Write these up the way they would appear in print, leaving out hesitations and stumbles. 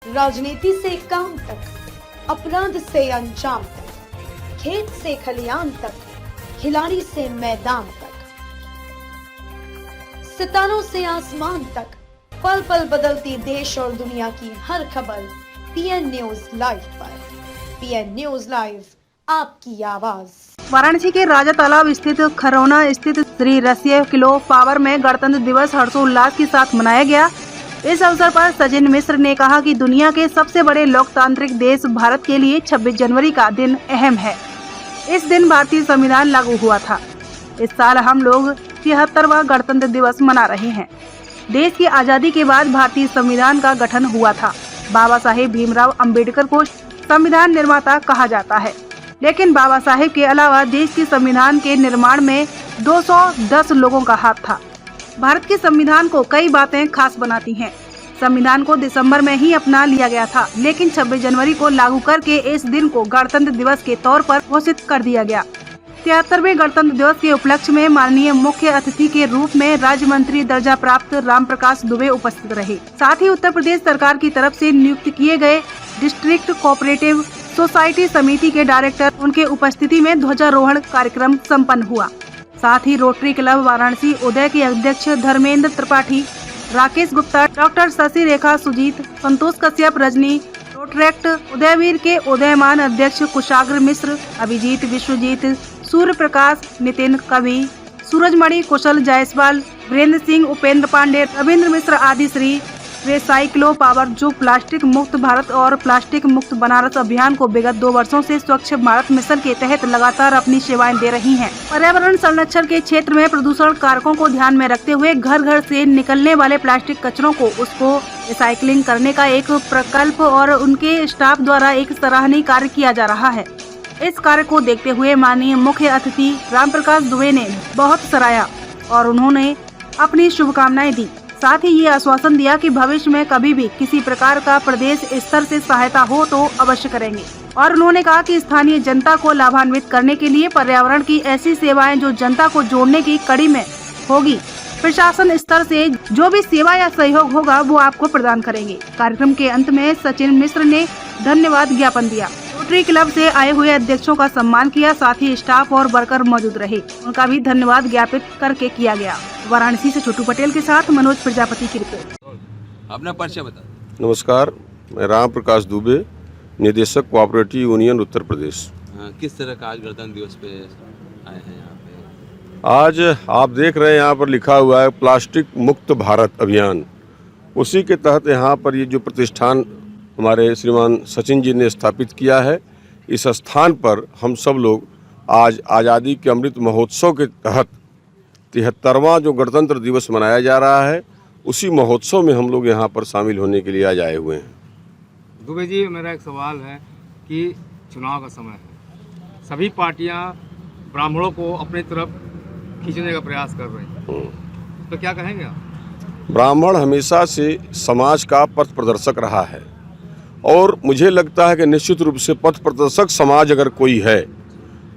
राजनीति से काम तक, अपराध से अंजाम तक, खेत से खलियान तक, खिलाड़ी से मैदान तक, सितारों से आसमान तक, पल पल बदलती देश और दुनिया की हर खबर पीएन न्यूज लाइव पर। पीएन न्यूज लाइव, आपकी आवाज। वाराणसी के राजा तालाब स्थित खरौना स्थित श्री रसिया किलो पावर में गणतंत्र दिवस हर्षोल्लास के साथ मनाया गया। इस अवसर पर सचिन मिश्र ने कहा कि दुनिया के सबसे बड़े लोकतांत्रिक देश भारत के लिए 26 जनवरी का दिन अहम है। इस दिन भारतीय संविधान लागू हुआ था। इस साल हम लोग 73वां गणतंत्र दिवस मना रहे हैं। देश की आजादी के बाद भारतीय संविधान का गठन हुआ था। बाबा साहेब भीमराव अंबेडकर को संविधान निर्माता कहा जाता है, लेकिन बाबा साहेब के अलावा देश के संविधान के निर्माण में 210 लोगों का हाथ था। भारत के संविधान को कई बातें खास बनाती हैं। संविधान को दिसंबर में ही अपना लिया गया था, लेकिन 26 जनवरी को लागू करके इस दिन को गणतंत्र दिवस के तौर पर घोषित कर दिया गया। 73वें गणतंत्र दिवस के उपलक्ष्य में माननीय मुख्य अतिथि के रूप में राज्य मंत्री दर्जा प्राप्त राम प्रकाश दुबे उपस्थित रहे। साथ ही उत्तर प्रदेश सरकार की तरफ से नियुक्त किए गए डिस्ट्रिक्ट कोऑपरेटिव सोसाइटी समिति के डायरेक्टर उनके उपस्थिति में ध्वजारोहण कार्यक्रम संपन्न हुआ। साथ ही रोटरी क्लब वाराणसी उदय के अध्यक्ष धर्मेंद्र त्रिपाठी, राकेश गुप्ता, डॉक्टर शशि रेखा सुजीत, संतोष कश्यप, रजनी, रोटरेक्ट उदयवीर के उदयमान अध्यक्ष कुशाग्र मिश्र, अभिजीत, विश्वजीत, सूर्य प्रकाश, नितिन, कवि, सूरजमणि, कुशल जायसवाल, वीरेंद्र सिंह, उपेंद्र पांडे, रविंद्र मिश्र आदि श्री रिसाइक्लो पावर जो प्लास्टिक मुक्त भारत और प्लास्टिक मुक्त बनारस अभियान को विगत 2 वर्षों से स्वच्छ भारत मिशन के तहत लगातार अपनी सेवाएं दे रही हैं। पर्यावरण संरक्षण के क्षेत्र में प्रदूषण कारकों को ध्यान में रखते हुए घर घर से निकलने वाले प्लास्टिक कचरों को उसको रिसाइकलिंग करने का एक प्रकल्प और उनके स्टाफ द्वारा एक सराहनीय कार्य किया जा रहा है। इस कार्य को देखते हुए माननीय मुख्य अतिथि राम प्रकाश दुबे ने बहुत सराहा और उन्होंने अपनी शुभकामनाएं दी। साथ ही ये आश्वासन दिया कि भविष्य में कभी भी किसी प्रकार का प्रदेश स्तर से सहायता हो तो अवश्य करेंगे। और उन्होंने कहा कि स्थानीय जनता को लाभान्वित करने के लिए पर्यावरण की ऐसी सेवाएं जो जनता को जोड़ने की कड़ी में होगी, प्रशासन स्तर से जो भी सेवा या सहयोग होगा वो आपको प्रदान करेंगे। कार्यक्रम के अंत में सचिन मिश्र ने धन्यवाद ज्ञापन दिया। रोटरी क्लब से आए हुए अध्यक्षों का सम्मान किया। साथ ही स्टाफ और वर्कर मौजूद रहे, उनका भी धन्यवाद ज्ञापित करके किया गया। वाराणसी से छोटू पटेल के साथ मनोज प्रजापति की रिपोर्ट। अपना परिचय बता। नमस्कार, मैं राम प्रकाश दुबे, निदेशक कोऑपरेटिव यूनियन उत्तर प्रदेश। किस तरह का आज गणतंत्र दिवस पे आए हैं यहाँ पे? आज आप देख रहे हैं यहाँ पर लिखा हुआ है प्लास्टिक मुक्त भारत अभियान। उसी के तहत यहाँ पर ये जो प्रतिष्ठान हमारे श्रीमान सचिन जी ने स्थापित किया है, इस स्थान पर हम सब लोग आज आज़ादी के अमृत महोत्सव के तहत 73वां जो गणतंत्र दिवस मनाया जा रहा है, उसी महोत्सव में हम लोग यहाँ पर शामिल होने के लिए आज आए हुए हैं। दुबे जी, मेरा एक सवाल है कि चुनाव का समय है, सभी पार्टियां ब्राह्मणों को अपनी तरफ खींचने का प्रयास कर रही हैं, तो क्या कहेंगे आप? ब्राह्मण हमेशा से समाज का पथ प्रदर्शक रहा है और मुझे लगता है कि निश्चित रूप से पथ प्रदर्शक समाज अगर कोई है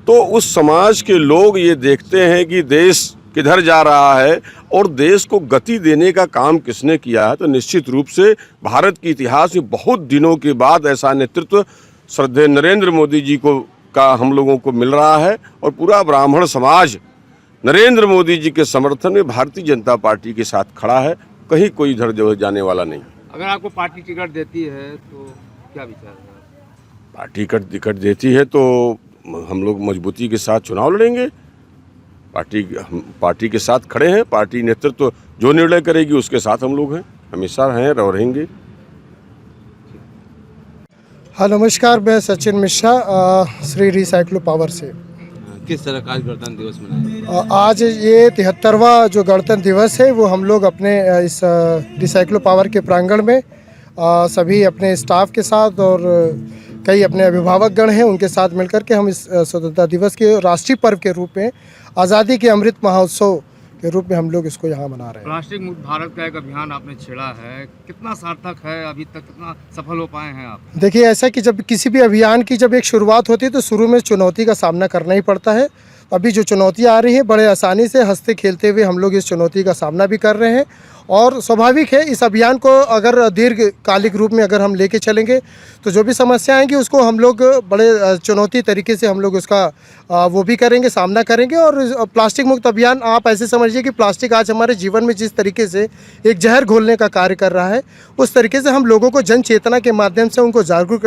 तो उस समाज के लोग ये देखते हैं कि देश किधर जा रहा है और देश को गति देने का काम किसने किया है। तो निश्चित रूप से भारत के इतिहास में बहुत दिनों के बाद ऐसा नेतृत्व श्रद्धेय नरेंद्र मोदी जी का हम लोगों को मिल रहा है और पूरा ब्राह्मण समाज नरेंद्र मोदी जी के समर्थन में भारतीय जनता पार्टी के साथ खड़ा है। कहीं कोई इधर जो जाने वाला नहीं। अगर आपको पार्टी टिकट देती है तो क्या विचार है? पार्टी टिकट देती है तो हम लोग मजबूती के साथ चुनाव लड़ेंगे। पार्टी के साथ खड़े हैं। पार्टी नेतृत्व जो निर्णय करेगी उसके साथ हम लोग हैं, हमेशा हैं और रहेंगे। हाँ, नमस्कार, मैं सचिन मिश्रा श्री रिसाइक्लो पावर से। किस तरह का आज गणतंत्र दिवस मनाया? आज ये 73वां जो गणतंत्र दिवस है वो हम लोग अपने इस रिसाइक्लो पावर के प्रांगण में सभी अपने स्टाफ के साथ और कई अपने अभिभावक गण हैं उनके साथ मिलकर के हम इस स्वतंत्रता दिवस के राष्ट्रीय पर्व के रूप में आज़ादी के अमृत महोत्सव के रूप में हम लोग इसको यहाँ मना रहे हैं। प्लास्टिक मुक्त भारत का एक अभियान आपने छेड़ा है, कितना सार्थक है अभी तक, कितना सफल हो पाए हैं आप? देखिए, ऐसा कि जब किसी भी अभियान की जब एक शुरुआत होती है तो शुरू में चुनौती का सामना करना ही पड़ता है। अभी जो चुनौतियाँ आ रही हैं बड़े आसानी से हंसते खेलते हुए हम लोग इस चुनौती का सामना भी कर रहे हैं। और स्वाभाविक है इस अभियान को अगर दीर्घकालिक रूप में अगर हम लेके चलेंगे तो जो भी समस्या आएंगी उसको हम लोग बड़े चुनौती तरीके से हम लोग उसका वो भी करेंगे, सामना करेंगे। और प्लास्टिक मुक्त अभियान आप ऐसे समझिए कि प्लास्टिक आज हमारे जीवन में जिस तरीके से एक जहर घोलने का कार्य कर रहा है, उस तरीके से हम लोगों को जन चेतना के माध्यम से उनको जागरूक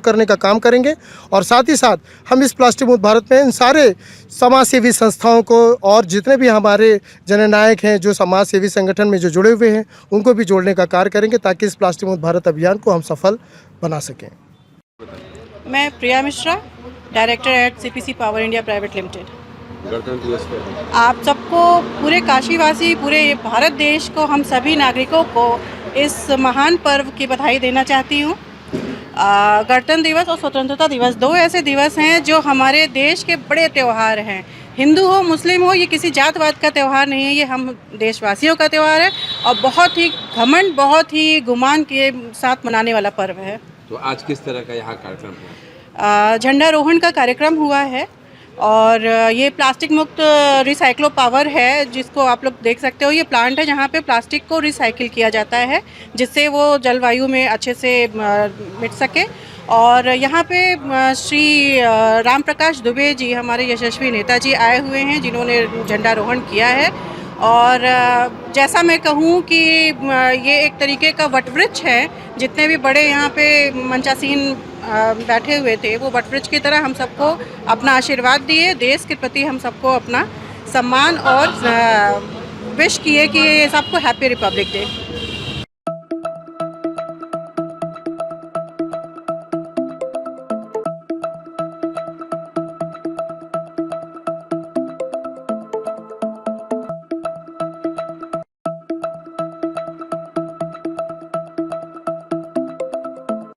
करने का काम करेंगे। और साथ ही साथ हम इस प्लास्टिक मुक्त भारत में इन सारे समाज सेवी संस्थाओं को और जितने भी हमारे जननायक हैं जो समाज सेवी संगठन में जो जुड़े हुए हैं उनको भी जोड़ने का कार्य करेंगे ताकि इस प्लास्टिक मुक्त भारत अभियान को हम सफल बना सकें। मैं Priya Mishra, director at CPC power India private limited. Ganatantra Diwas पे आप सबको, पूरे काशीवासी, पूरे भारत देश को, हम सभी नागरिकों को इस महान पर्व की बधाई देना चाहती हूँ। गणतंत्र दिवस और स्वतंत्रता दिवस 2 ऐसे दिवस हैं जो हमारे देश के बड़े त्यौहार हैं। हिंदू हो, मुस्लिम हो, ये किसी जातवाद का त्यौहार नहीं है, ये हम देशवासियों का त्यौहार है और बहुत ही घमंड, बहुत ही गुमान के साथ मनाने वाला पर्व है। तो आज किस तरह का यहाँ कार्यक्रम है? झंडारोहण का कार्यक्रम हुआ है और ये प्लास्टिक मुक्त रिसाइक्लो पावर है, जिसको आप लोग देख सकते हो। ये प्लांट है जहाँ पे प्लास्टिक को रिसाइकिल किया जाता है जिससे वो जलवायु में अच्छे से मिट सके। और यहाँ पे श्री राम प्रकाश दुबे जी, हमारे यशस्वी नेताजी आए हुए हैं जिन्होंने झंडारोहण किया है। और जैसा मैं कहूँ कि ये एक तरीके का वटवृक्ष है। जितने भी बड़े यहाँ पे मंचासीन बैठे हुए थे वो वटवृक्ष की तरह हम सबको अपना आशीर्वाद दिए, देश के प्रति हम सबको अपना सम्मान और विश किए कि सबको हैप्पी रिपब्लिक डे।